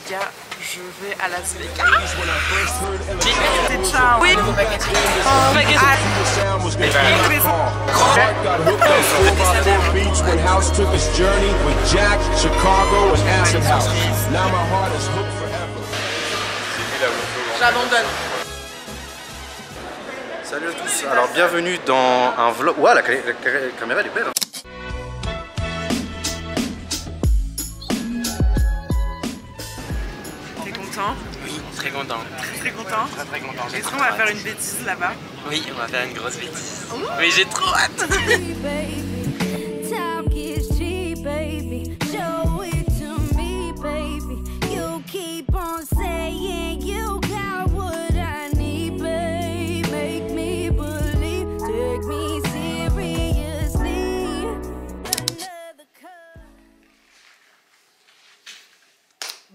gars, je vais à Las Vegas. Ciao. Oui. J'abandonne. Salut à tous, alors bienvenue dans un vlog. Ouah, la caméra elle est belle. Hein. T'es content? Oui, très content. Très content? Très content. Est-ce qu'on va faire une bêtise là-bas? Oui, on va faire une grosse bêtise. Oui, j'ai trop hâte.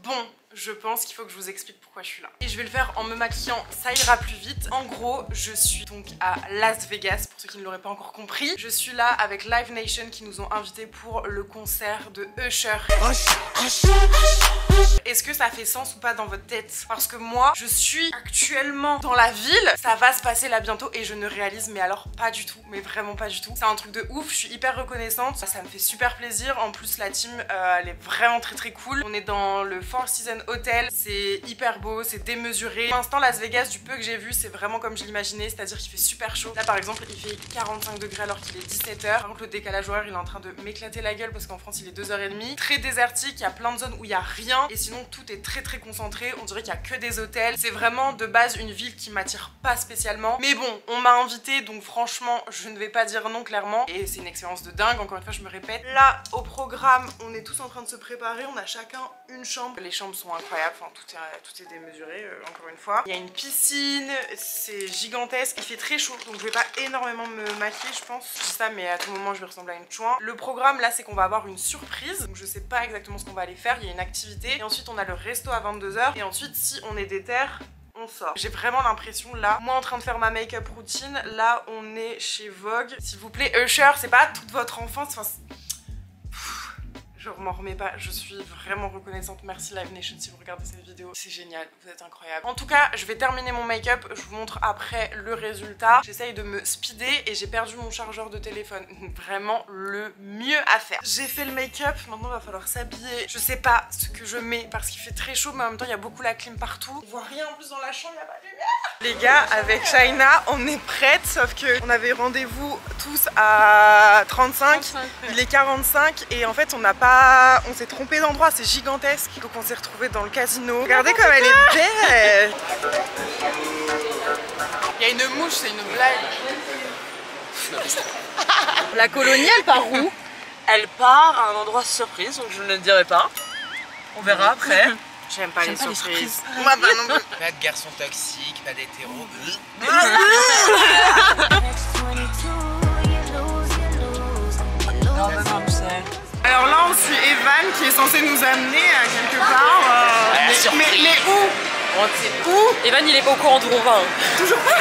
Bon, je pense qu'il faut que je vous explique pourquoi je suis là. Et je vais le faire en me maquillant, ça ira plus vite. En gros, je suis donc à Las Vegas, pour ceux qui ne l'auraient pas encore compris. Je suis là avec Live Nation qui nous ont invités pour le concert de Usher. Est-ce que ça fait sens ou pas dans votre tête? Parce que moi, je suis actuellement dans la ville, ça va se passer là bientôt et je ne réalise, mais alors pas du tout, mais vraiment pas du tout. C'est un truc de ouf, je suis hyper reconnaissante, ça me fait super plaisir. En plus, la team, elle est vraiment très cool. On est dans le Four Seasons Hotel, c'est hyper beau, c'est démesuré. Pour l'instant, Las Vegas, du peu que j'ai vu, c'est vraiment comme je l'imaginais, c'est-à-dire qu'il fait super chaud. Là, par exemple, il fait 45 degrés alors qu'il est 17h. Par contre, le décalage horaire, il est en train de m'éclater la gueule parce qu'en France, il est 2h30. Très désertique, il y a plein de zones où il y a rien et sinon tout est très concentré, on dirait qu'il y a que des hôtels. C'est vraiment de base une ville qui m'attire pas spécialement. Mais bon, on m'a invité donc franchement, je ne vais pas dire non clairement. Et c'est une expérience de dingue, encore une fois je me répète. Là, au programme, on est tous en train de se préparer, on a chacun une chambre. Les chambres sont incroyables, enfin tout est démesuré, encore une fois. Il y a une piscine, c'est gigantesque, il fait très chaud, donc je vais pas énormément me maquiller je pense. Je dis ça mais à tout moment je vais ressembler à une chouin. Le programme là c'est qu'on va avoir une surprise, donc je sais pas exactement ce qu'on va aller faire, il y a une activité. Et ensuite on a le resto à 22h et ensuite si on est déter, on sort. J'ai vraiment l'impression là, moi en train de faire ma make-up routine, là on est chez Vogue. S'il vous plaît, Usher, c'est pas toute votre enfance, enfin, je m'en remets pas, je suis vraiment reconnaissante. Merci Live Nation si vous regardez cette vidéo. C'est génial, vous êtes incroyable. En tout cas, je vais terminer mon make-up, je vous montre après le résultat. J'essaye de me speeder et j'ai perdu mon chargeur de téléphone. Vraiment le mieux à faire. J'ai fait le make-up, maintenant il va falloir s'habiller. Je sais pas ce que je mets parce qu'il fait très chaud mais en même temps il y a beaucoup la clim partout. On voit rien en plus dans la chambre, il n'y a pas de lumière. Les gars, avec Shaina, on est prêtes sauf que on avait rendez-vous tous à 35. Il est 45 et en fait on s'est trompé d'endroit, c'est gigantesque. Donc on s'est retrouvés dans le casino. Regardez comme elle est belle. Il y a une mouche, c'est une blague. La colonie, elle part où? Elle part à un endroit surprise, donc je ne le dirai pas. On verra après. J'aime pas les surprises. Moi, bah non plus. Pas de garçon toxique, pas d'hétéro. Alors là, on suit Evan qui est censé nous amener à quelque part. Mais où? Où? Evan, il est pas au courant d'où on va. Toujours pas.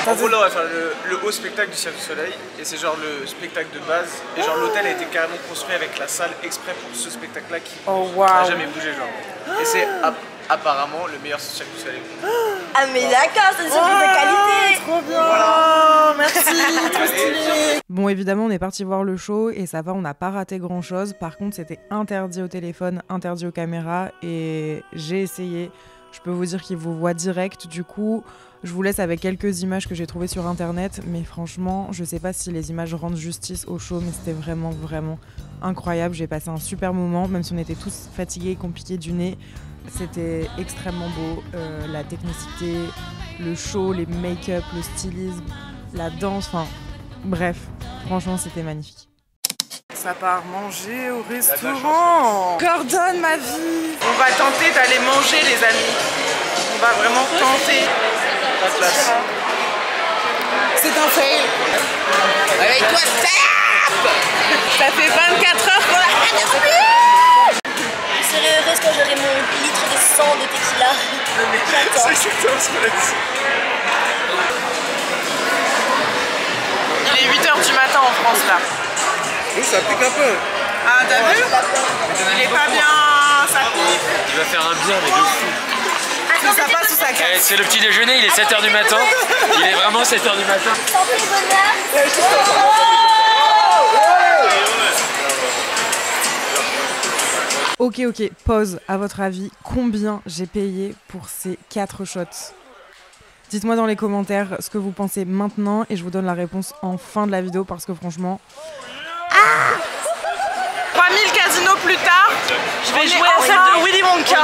En gros là on va faire le haut spectacle du Cirque du Soleil et c'est genre le spectacle de base et genre l'hôtel a été carrément construit avec la salle exprès pour ce spectacle là qui n'a jamais bougé genre. Et c'est apparemment le meilleur Cirque du Soleil. Ah mais d'accord, c'est une surprise de qualité. Trop bien. Voilà. Merci, trop stylé. Bon, évidemment, on est parti voir le show et ça va, on n'a pas raté grand chose. Par contre, c'était interdit au téléphone, interdit aux caméras et j'ai essayé. Je peux vous dire qu'il vous voit direct. Du coup, je vous laisse avec quelques images que j'ai trouvées sur internet. Mais franchement, je sais pas si les images rendent justice au show, mais c'était vraiment incroyable. J'ai passé un super moment, même si on était tous fatigués et compliqués du nez. C'était extrêmement beau. La technicité, le show, les make-up, le stylisme, la danse, enfin bref, franchement c'était magnifique. Ça part manger au restaurant. Gordon, ma vie. On va tenter d'aller manger les amis. On va vraiment tenter. La classe. C'est un fail. Réveille-toi, tape. Ça fait 24 heures qu'on a rien vu. Je serai heureuse quand j'aurai mon litre de sang de tequila. J'attends. C'est exactement ce qu'on a dit. Il est 8h du matin en France là. Nous ça pique un peu. Ah t'as vu? Il est pas bien. ça pique. Il va faire un bien, mais de fou. Ça passe ou ça casse. C'est le petit déjeuner, il est 7h du matin. Il est vraiment 7h du matin. Santé, bonheur. Ok, pause. À votre avis, combien j'ai payé pour ces 4 shots? Dites-moi dans les commentaires ce que vous pensez maintenant et je vous donne la réponse en fin de la vidéo parce que franchement... 3000 casinos plus tard, Je vais jouer à celle de Willy Wonka.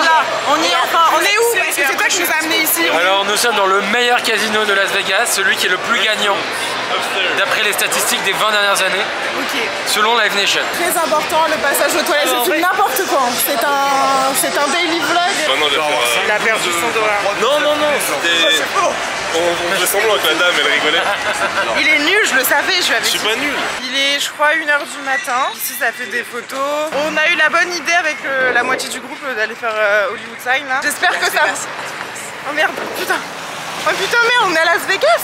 on y est enfin. On est où? Parce que c'est toi qui nous as amenés ici. Alors nous sommes dans le meilleur casino de Las Vegas, celui qui est le plus gagnant d'après les statistiques des 20 dernières années, selon Live Nation. Très important, le passage aux toilettes, je filme n'importe quoi. C'est un daily vlog. Il a perdu son dollar. Non, c'était... On faisait semblant que la dame, elle rigolait. Il est nul, je le savais, je lui avais dit. Je suis pas nul. Il est, je crois, 1h du matin. Ici, ça fait des photos. On a eu la bonne idée avec la moitié du groupe d'aller faire Hollywood Sign là. J'espère que ça... Oh merde, putain. Oh putain, merde, on est à Las Vegas.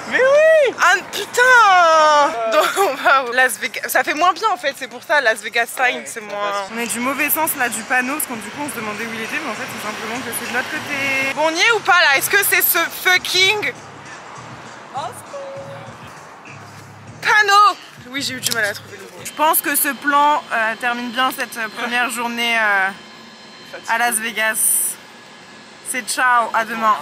Mais oui. Ah putain. Donc on va au Las Vegas. Ça fait moins bien en fait, c'est pour ça Las Vegas Sign, c'est moins... On est du mauvais sens là du panneau, parce qu'on du coup on se demandait où il était, mais en fait c'est simplement que c'est de l'autre côté. Bon, on y est ou pas là? Est-ce que c'est ce fucking panneau? Oui, j'ai eu du mal à trouver le mot. Je pense que ce plan termine bien cette première journée à Las Vegas. C'est ciao, à demain.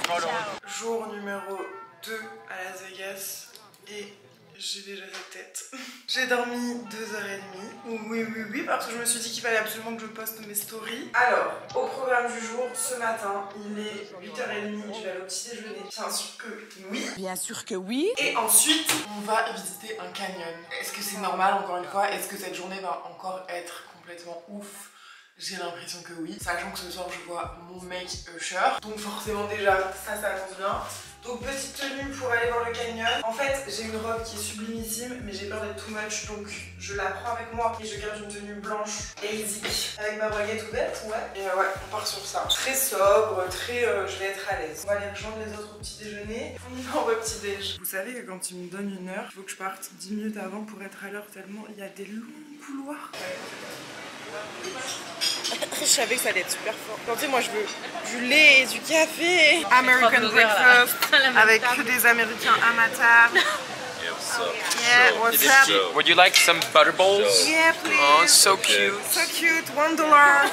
Jour numéro 2 à Las Vegas et j'ai déjà la tête. J'ai dormi 2h30. Oui, parce que je me suis dit qu'il fallait absolument que je poste mes stories. Alors, au programme du jour, ce matin, il est 8h30, je vais aller au petit déjeuner. Bien sûr que oui. Bien sûr que oui. Et ensuite, on va visiter un canyon. Est-ce que c'est normal, encore une fois? Est-ce que cette journée va encore être complètement ouf? J'ai l'impression que oui, sachant que ce soir je vois mon mec Usher. Donc forcément déjà, ça annonce bien. Donc petite tenue pour aller voir le canyon. En fait, j'ai une robe qui est sublimissime, mais j'ai peur d'être too much, donc je la prends avec moi et je garde une tenue blanche basic avec ma baguette ouverte, ouais. Et ouais, on part sur ça. Très sobre, très... je vais être à l'aise. On va aller rejoindre les autres au petit déjeuner. On y va au petit déj. Vous savez que quand il me donne 1 heure, il faut que je parte 10 minutes avant pour être à l'heure tellement il y a des longs couloirs. Je savais que ça allait être super fort. Quand tu sais, moi je veux du lait et du café. American breakfast avec que des Américains à ma table. Yeah, what's up? Would you like some butter bowls? Yeah, please. Oh, so cute. So cute, $1.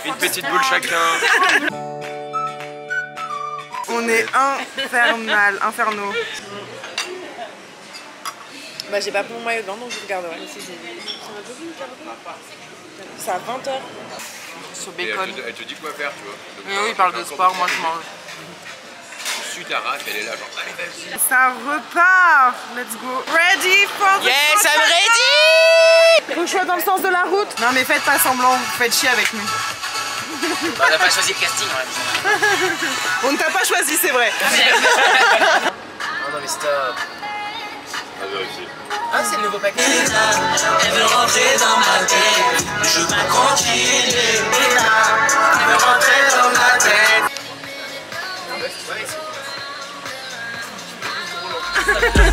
Une petite boule chacun. On est infernaux. Bah j'ai pas pris mon maillot de bain donc je le garderai. C'est à 20h. Ce bacon. Elle te dit quoi faire, tu vois. Mais oui, il parle de sport, moi je mange. Tu t'arraches, elle est là, genre, allez, vas-y. Ça repart. Let's go. Ready for the Yes, I'm ready. Faut que je sois dans le sens de la route. Non mais faites pas semblant, vous faites chier avec nous. On n'a pas choisi le casting, ouais. On ne t'a pas choisi, c'est vrai. Oh non mais stop. À vérifier. Ah, c'est le nouveau paquet. Elle veut rentrer dans ma tête. Je veux continuer. Elle veut rentrer dans ma tête.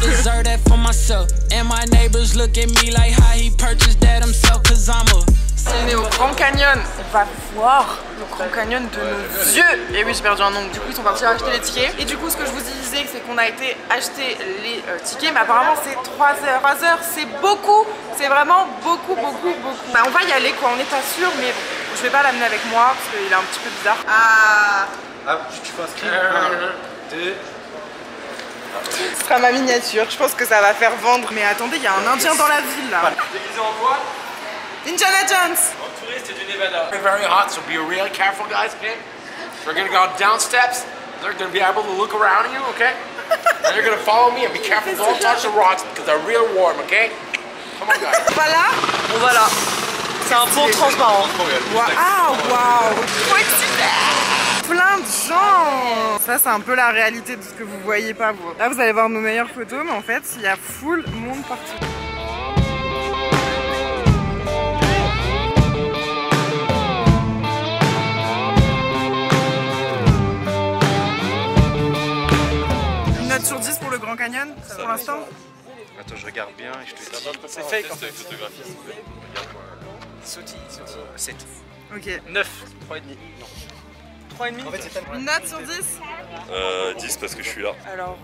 Deserve that for myself. And my neighbors look at me like how he purchased that himself. Cause I'm a... On est au Grand Canyon, on va voir le Grand Canyon de nos yeux. Et oui, j'ai perdu un nom, du coup ils sont partis acheter les tickets. Et du coup ce que je vous disais c'est qu'on a été acheter les tickets, mais apparemment c'est 3 heures. 3 heures c'est beaucoup, c'est vraiment beaucoup. Bah on va y aller quoi, on n'est pas sûr, mais bon, je vais pas l'amener avec moi parce qu'il est un petit peu bizarre. Ah, tu peux inscrire 1, 2... Ce sera ma miniature, je pense que ça va faire vendre. Mais attendez, il y a un Indien dans la ville là. Déguisé en quoi? Indiana Jones. En touriste du Nevada. Very hot, so be really careful, guys, okay? We're gonna go down steps. They're gonna be able to look around you, okay? And they're gonna follow me and be careful, don't touch the rocks because they're real warm, okay? Come on, guys. Voilà. Bon voilà. C'est un pont transparent. Waouh. Trop excité. Plein de gens. Ça c'est un peu la réalité de ce que vous voyez pas vous. Là vous allez voir nos meilleures photos, mais en fait il y a full monde partout. Une note sur 10 pour le Grand Canyon pour l'instant. Attends, je regarde bien et je te dis. C'est fake en fait. Photographie, s'il vous plaît. Sauti. 7. Ok. 9, 3,5. Non. 3,5. En fait, c'est tellement... Une note sur 10? 10 parce que je suis là. Alors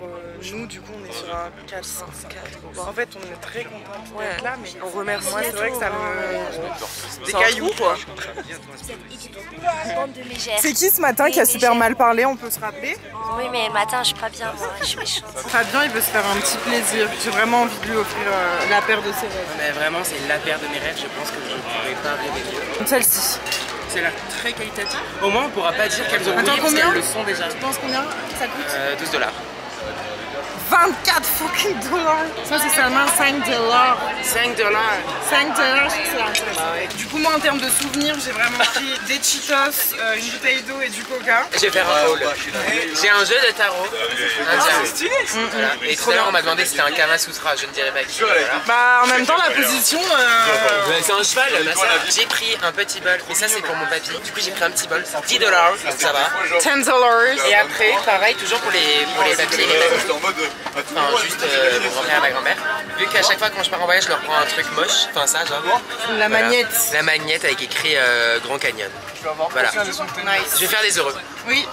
nous du coup on est sur un 4, 5, 4. En fait on est très contents d'être là mais on remercie. Moi c'est vrai que ça me... Des cailloux quoi. Bande de mégères. C'est qui ce matin qui a super mal parlé, on peut se rappeler? Oui mais le matin je suis pas bien moi, je suis méchante. Fabien il veut se faire un petit plaisir. J'ai vraiment envie de lui offrir la paire de ses rêves. Mais vraiment, c'est la paire de mes rêves. Je pense que je ne pourrais pas rêver mieux. Celle-ci. C'est là très qualitatif. Au moins, on pourra pas dire qu'elles ont Attends, brillé parce combien qu'elles le sont déjà. Tu penses combien ça coûte? 12$. 24 fucking dollars. Ça c'est seulement 5 dollars. 5$. 5 dollars, je trouve que c'est intéressant. Du coup moi en termes de souvenirs j'ai vraiment pris des Cheetos, une bouteille d'eau et du coca. Je vais faire un haul. J'ai un jeu de tarot. C'est stylé. Voilà. Et tout à l'heure on m'a demandé si c'était un Kama Sutra, je ne dirais pas qui. Voilà. Bah en même temps la position... C'est un cheval, ma soeur. J'ai pris un petit bol, et ça c'est pour mon papy. Du coup j'ai pris un petit bol, $10, donc ça va. 10 dollars. Et après, pareil, toujours pour les papiers, les mamies. Enfin, juste mon grand-père et ma grand-mère. Vu qu'à chaque fois quand je pars en voyage, je leur prends un truc moche, enfin ça, genre. La magnette. La magnette avec écrit Grand Canyon. Voilà. Je vais faire les heureux. Oui.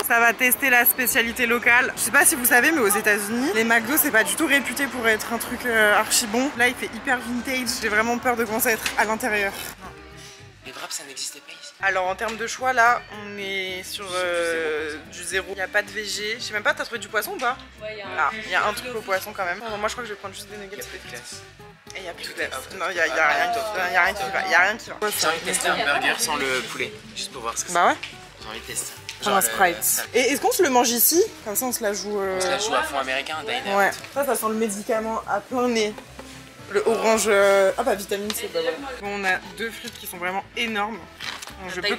Ça va tester la spécialité locale. Je sais pas si vous savez, mais aux États-Unis, les McDo c'est pas du tout réputé pour être un truc archi bon. Là, il fait hyper vintage. J'ai vraiment peur de commencer à être à l'intérieur. Les wraps, ça n'existait pas ici. Alors en termes de choix, là, on est sur du zéro. Il n'y a pas de végé. Je sais même pas, t'as trouvé du poisson ou pas? Ouais, il y a un truc au poisson quand même. Moi, je crois que je vais prendre juste des nuggets. Et il n'y a plus de classe. Non, il n'y a rien qui va. Il y a rien qui va. J'ai envie de tester un burger sans le poulet, juste pour voir ce que c'est. Bah ouais. J'ai envie de tester. Genre un Sprite. Et est-ce qu'on se le mange ici? Comme ça, on se la joue. On se la joue à fond américain, diner. Ouais. Ça sent le médicament à plein nez. Le orange. Ah bah vitamine C. Bah, ouais. Bon, on a deux frites qui sont vraiment énormes. Je peux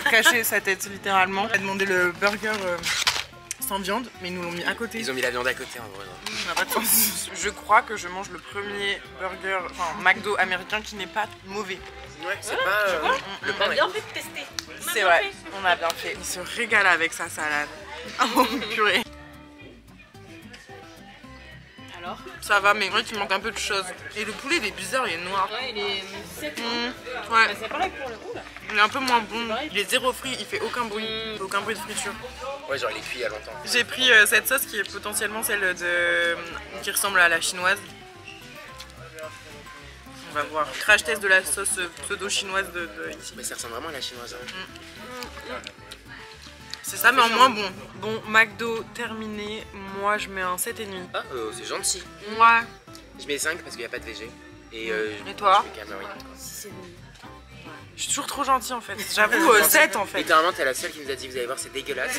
cacher sa tête littéralement. On a demandé le burger sans viande, mais ils nous l'ont mis à côté. Ils ont mis la viande à côté en vrai. Ça n'a pas de sens. Je crois que je mange le premier burger, enfin McDo américain qui n'est pas mauvais. Ouais, c'est pas. Le pain On a bien fait de tester. C'est vrai, on a bien fait. Il se régale avec sa salade. Oh purée. Alors? Ça va, mais en fait il manque un peu de choses. Et le poulet il est bizarre, il est noir. Ouais, il est sec. Ouais. C'est pareil pour le roux là. Il est un peu moins bon. Il est zéro frit, il fait aucun bruit. Aucun bruit de friture. Ouais, genre il est cuit il y a longtemps. J'ai pris cette sauce qui est potentiellement celle de qui ressemble à la chinoise. On va voir. Crash test de la sauce pseudo-chinoise de ici. Mais ça ressemble vraiment à la chinoise. Hein. C'est ça, mais en moins bon. Bon, McDo terminé. Moi, je mets un 7,5. Ah, c'est gentil. Ouais. Je mets 5 parce qu'il n'y a pas de VG. Et toi? Je mets Cameroun. Je suis toujours trop gentille en fait. J'avoue, 7 en fait. Littéralement, t'es la seule qui nous a dit, vous allez voir, c'est dégueulasse.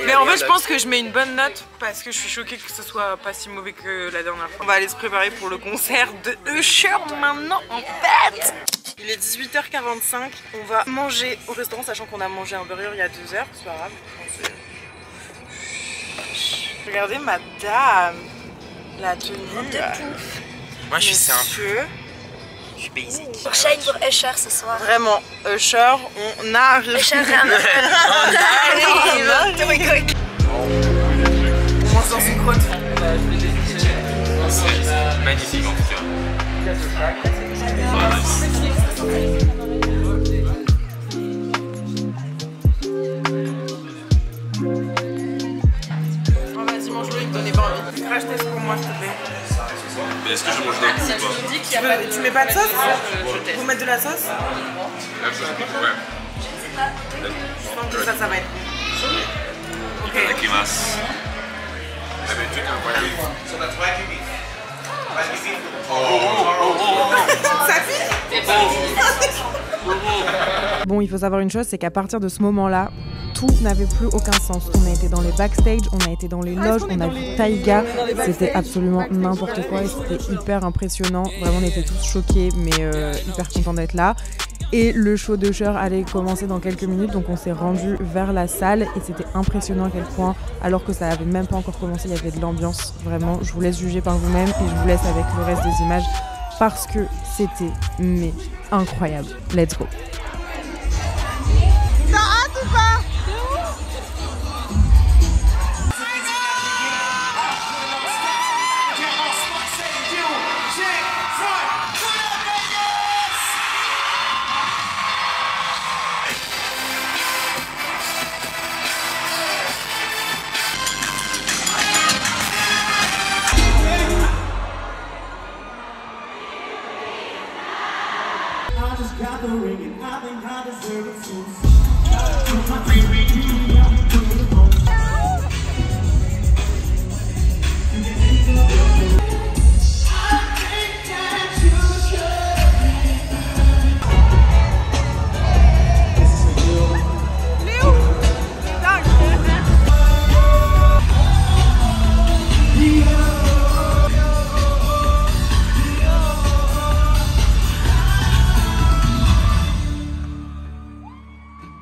Mais en fait, je pense que je mets une bonne note parce que je suis choquée que ce soit pas si mauvais que la dernière fois. On va aller se préparer pour le concert de Usher maintenant en fait. Il est 18h45, on va manger au restaurant sachant qu'on a mangé un burger il y a 2 heures, c'est pas grave. Regardez madame, la tenue. Moi je suis simple. Je suis basic. Pour Shine pour Usher ce soir. Vraiment, Usher, on arrive. Usher, on arrive. On mange dans une crotte. C'est magnifique en tout cas. Oh vas-y mange-le, il me donnait pas envie. Crash test pour moi s'il te plaît. Mais est-ce que je mange d'un coup ou pas? Tu mets pas de sauce? Vous mettez de la sauce? Ouais. Je pense que ça va être bon. Ok. Itadakimasu. Bon, il faut savoir une chose, c'est qu'à partir de ce moment-là, tout n'avait plus aucun sens. On a été dans les backstage, on a été dans les loges, on a vu Taiga, c'était absolument n'importe quoi et c'était hyper impressionnant. Vraiment, on était tous choqués, mais hyper contents d'être là. Et le show d'Usher allait commencer dans quelques minutes, donc on s'est rendu vers la salle et c'était impressionnant à quel point, alors que ça avait même pas encore commencé, il y avait de l'ambiance. Vraiment, je vous laisse juger par vous-même et je vous laisse avec le reste des images parce que c'était mais incroyable. Let's go. T'as hâte ou pas?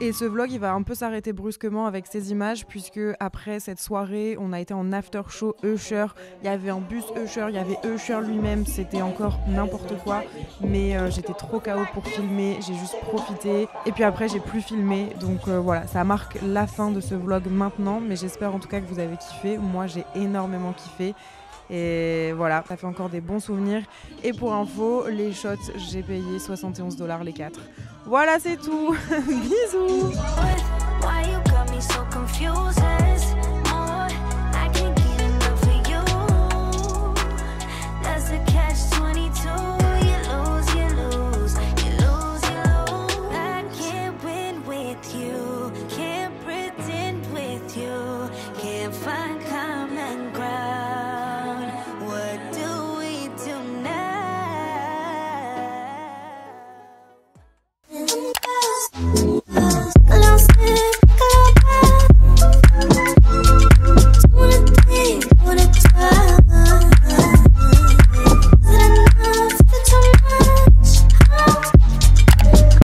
Et ce vlog il va un peu s'arrêter brusquement avec ces images puisque après cette soirée on a été en after show Usher, il y avait un bus Usher, il y avait Usher lui-même, c'était encore n'importe quoi mais j'étais trop KO pour filmer, j'ai juste profité et puis après j'ai plus filmé donc voilà, ça marque la fin de ce vlog maintenant mais j'espère en tout cas que vous avez kiffé, moi j'ai énormément kiffé. Et voilà, ça fait encore des bons souvenirs. Et pour info, les shots, j'ai payé 71 $ les 4. Voilà, c'est tout. Bisous.